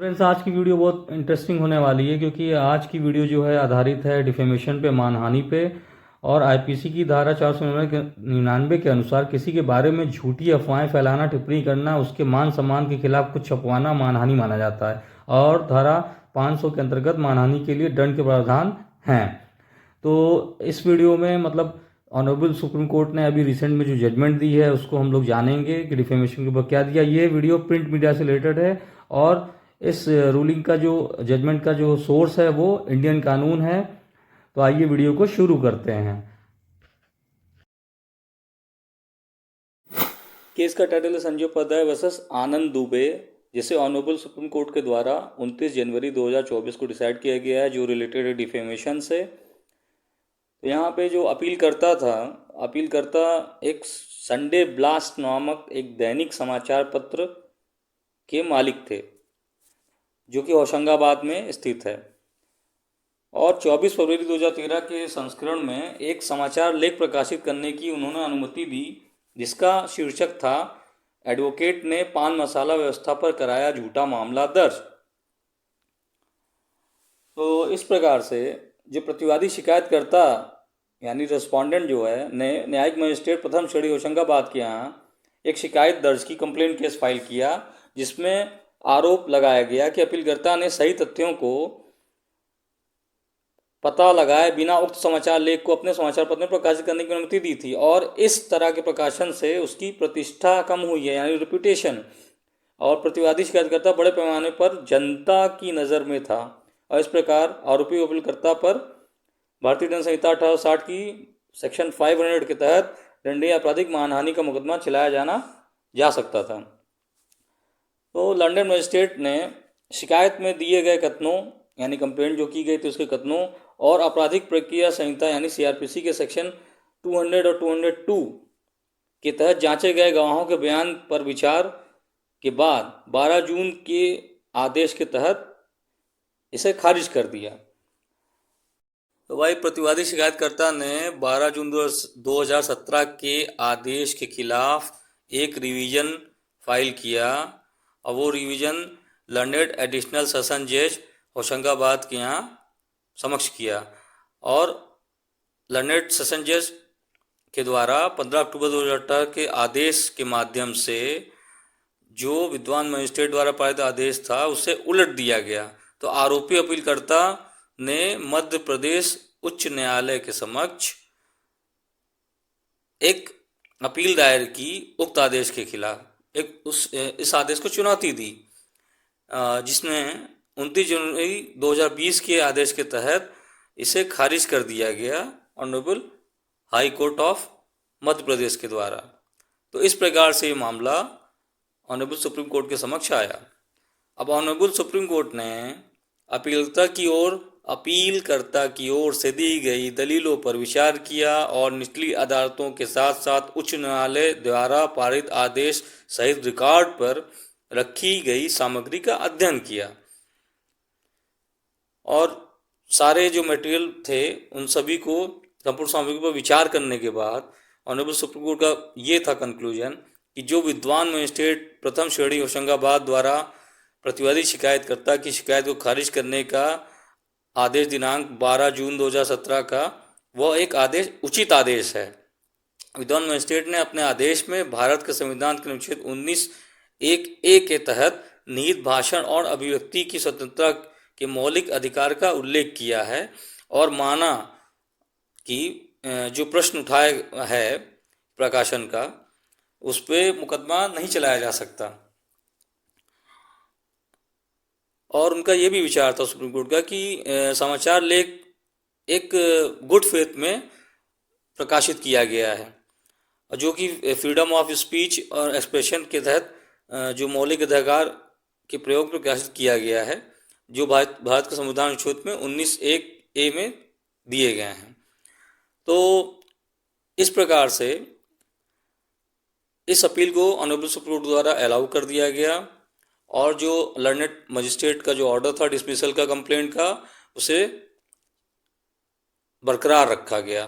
Friends, आज की video बहुत इंटरेस्टिंग होने वाली है क्योंकि आज की वीडियो जो है आधारित है डिफेमेशन पे, मानहानि पे। और आईपीसी की धारा 499 के अनुसार किसी के बारे में झूठी अफवाहें फैलाना, टिप्पणी करना, उसके मान सम्मान के खिलाफ कुछ छपवाना मानहानि माना जाता है। और धारा 500 के अंतर्गत मानहानि के लिए दंड के प्रावधान हैं। तो इस वीडियो में मतलब ऑनरेबल सुप्रीम कोर्ट ने अभी रिसेंट में जो जजमेंट दी है उसको हम लोग जानेंगे कि डिफेमेशन के ऊपर क्या दिया। ये वीडियो प्रिंट मीडिया से रिलेटेड है और इस रूलिंग का जो जजमेंट का जो सोर्स है वो इंडियन कानून है। तो आइए वीडियो को शुरू करते हैं। केस का टाइटल है संजय उपाध्याय वर्सेस आनंद दुबे, जिसे ऑनरेबल सुप्रीम कोर्ट के द्वारा 29 जनवरी 2024 को डिसाइड किया गया है, जो रिलेटेड है डिफेमेशन से। तो यहाँ पे जो अपीलकर्ता एक संडे ब्लास्ट नामक एक दैनिक समाचार पत्र के मालिक थे, जो कि होशंगाबाद में स्थित है। और 24 फरवरी 2013 के संस्करण में एक समाचार लेख प्रकाशित करने की उन्होंने अनुमति दी, जिसका शीर्षक था एडवोकेट ने पान मसाला व्यवस्था पर कराया झूठा मामला दर्ज। तो इस प्रकार से जो प्रतिवादी शिकायतकर्ता यानी रेस्पोंडेंट जो है ने न्यायिक मजिस्ट्रेट प्रथम श्रेणी होशंगाबाद के यहाँ एक शिकायत दर्ज की, कंप्लेंट केस फाइल किया, जिसमें आरोप लगाया गया कि अपीलकर्ता ने सही तथ्यों को पता लगाए बिना उक्त समाचार लेख को अपने समाचार पत्र में प्रकाशित करने की अनुमति दी थी, और इस तरह के प्रकाशन से उसकी प्रतिष्ठा कम हुई है, यानी रेपुटेशन। और प्रतिवादी शिकायतकर्ता बड़े पैमाने पर जनता की नज़र में था, और इस प्रकार आरोपी अपीलकर्ता पर भारतीय दंड संहिता 1860 की सेक्शन 500 के तहत दंडनीय आपराधिक मानहानि का मुकदमा चलाया जा सकता था। तो लंदन मजिस्ट्रेट ने शिकायत में दिए गए कथनों यानी कंप्लेंट जो की गई थी उसके कथनों और आपराधिक प्रक्रिया संहिता यानी सीआरपीसी के सेक्शन 200 और 202 के तहत जांचे गए गवाहों के बयान पर विचार के बाद 12 जून के आदेश के तहत इसे खारिज कर दिया। तो भाई प्रतिवादी शिकायतकर्ता ने 12 जून 2017 के आदेश के खिलाफ एक रिवीजन फाइल किया, और वो रिवीजन लंदन एडिशनल सेशन जज होशंगाबाद के यहाँ समक्ष किया, और लंदन सेशन जज के द्वारा 15 अक्टूबर 2018 के आदेश के माध्यम से जो विद्वान मजिस्ट्रेट द्वारा पारित आदेश था उसे उलट दिया गया। तो आरोपी अपीलकर्ता ने मध्य प्रदेश उच्च न्यायालय के समक्ष एक अपील दायर की उक्त आदेश के खिलाफ, इस आदेश को चुनौती दी, जिसमें 29 जनवरी 2020 के आदेश के तहत इसे खारिज कर दिया गया honourable high court of Madhya Pradesh के द्वारा। तो इस प्रकार से ये मामला ऑनरेबल सुप्रीम कोर्ट के समक्ष आया। अब ऑनरेबल सुप्रीम कोर्ट ने अपीलकर्ता की ओर से दी गई दलीलों पर विचार किया और निचली अदालतों के साथ साथ उच्च न्यायालय द्वारा पारित आदेश सहित रिकॉर्ड पर रखी गई सामग्री का अध्ययन किया, और सारे जो मटेरियल थे उन सभी को संपूर्ण सामग्री पर विचार करने के बाद ऑनरेबल सुप्रीम कोर्ट का ये था कंक्लूजन कि जो विद्वान मजिस्ट्रेट प्रथम श्रेणी होशंगाबाद द्वारा प्रतिवादी शिकायतकर्ता की शिकायत को खारिज करने का आदेश दिनांक 12 जून 2017 का वह एक आदेश उचित आदेश है। विद्वान मजिस्ट्रेट ने अपने आदेश में भारत के संविधान के अनुच्छेद 19(1)(a) के तहत निहित भाषण और अभिव्यक्ति की स्वतंत्रता के मौलिक अधिकार का उल्लेख किया है, और माना कि जो प्रश्न उठाया है प्रकाशन का उस पर मुकदमा नहीं चलाया जा सकता। और उनका ये भी विचार था सुप्रीम कोर्ट का कि समाचार लेख एक गुड फेथ में प्रकाशित किया गया है, जो कि फ्रीडम ऑफ स्पीच और एक्सप्रेशन के तहत जो मौलिक अधिकार के प्रयोग पर प्रकाशित किया गया है, जो भारत के संविधान अनुच्छेद में 19(1)(a) में दिए गए हैं। तो इस प्रकार से इस अपील को ऑनरेबल सुप्रीम कोर्ट द्वारा अलाउ कर दिया गया, और जो लंदन मजिस्ट्रेट का जो ऑर्डर था डिसमिसल का कंप्लेंट का उसे बरकरार रखा गया।